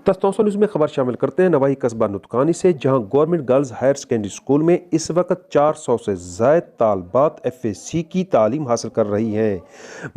तस्तौसन news में खबर शामिल करते हैं नवाही कस्बा नुतकानी से, जहां government girls higher secondary school में इस वक्त 400 से ज़ायद तालबात FAC की तालीम हासिल कर रही हैं,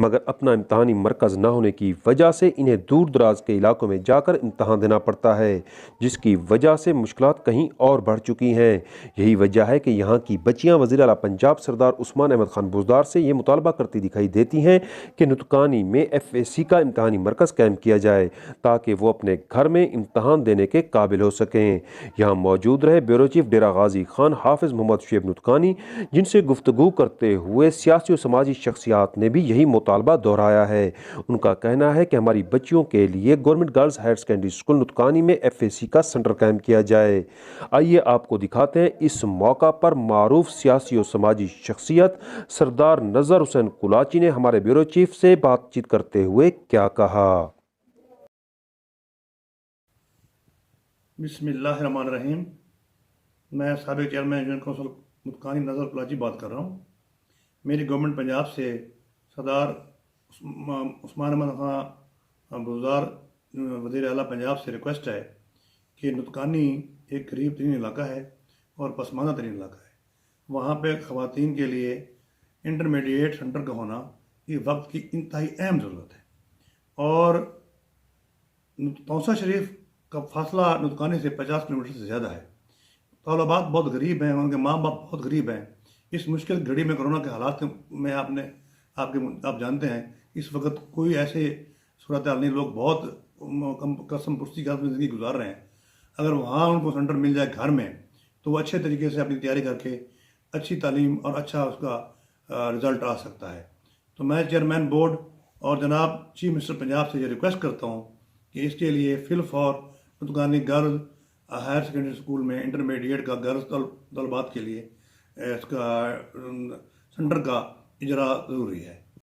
मगर अपना इम्तहानी मरकज़ न होने की वजह से इन्हें दूर दराज के इलाकों में जाकर इम्तहान देना पड़ता है, जिसकी वजह से मुश्किलात कहीं और बढ़ चुकी हैं। यही वजह है कि यहाँ की बच्चियाँ वज़ीर आला पंजाब सरदार उस्मान अहमद खान बुज़दार से ये मुतालबा करती दिखाई देती हैं कि नुतकानी में FAC का इम्तहानी मरकज़ कायम किया जाए, ताकि वो अपने घर में इम्तहान देने के काबिल हो सकें। यहाँ मौजूद रहे ब्यूरो चीफ डेरा गाजी खान हाफिज मोहम्मद शुएब नुतकानी, जिनसे गुफ्तगू करते हुए सियासी और समाजी शख्सियात ने भी यही मुतालबा दोहराया है। उनका कहना है कि हमारी बच्चियों के लिए government girls higher secondary school Nutakani में FAC का सेंटर कायम किया जाए। आइए आपको दिखाते हैं इस मौका पर मारूफ सियासी और समाजी शख्सियत सरदार नज़र हुसैन कुलाची ने हमारे ब्यूरो चीफ से बातचीत करते हुए क्या कहा। बिस्मिल्लाहिर्रहमानिर्रहीम। मैं साबिक चेयरमैन यूनियन काउंसिल नुतकानी नज़र कुलाची बात कर रहा हूँ। मेरी गवर्नमेंट पंजाब से सरदार उस्मान अहमद खान बुज़दार वज़ीर आला पंजाब से रिक्वेस्ट है कि नुतकानी एक गरीब तरीन इलाका है और पसमानदा तरीन इलाका है। वहाँ पे ख़वातीन के लिए इंटरमीडिएट सेंटर का होना ये वक्त की इंतहाई अहम ज़रूरत है। और तौसा शरीफ का फासला नुतकानी से 50 किलोमीटर से ज़्यादा है। तलबात बहुत गरीब हैं, उनके माँ बाप बहुत गरीब हैं। इस मुश्किल घड़ी में कोरोना के हालात में आप जानते हैं इस वक्त कोई ऐसे सूरत हाल नहीं, लोग बहुत कसम पुश्ती की ज़िंदगी गुजार रहे हैं। अगर वहाँ उनको सेंटर मिल जाए घर में तो वो अच्छे तरीके से अपनी तैयारी करके अच्छी तालीम और अच्छा उसका रिज़ल्ट आ सकता है। तो मैं चेयरमैन बोर्ड और जनाब चीफ मिनिस्टर पंजाब से ये रिक्वेस्ट करता हूँ कि इसके लिए fill for Nutakani girls higher secondary school में इंटरमीडिएट का गर्ल्स तलबात के लिए इसका सेंटर का इजरा ज़रूरी है।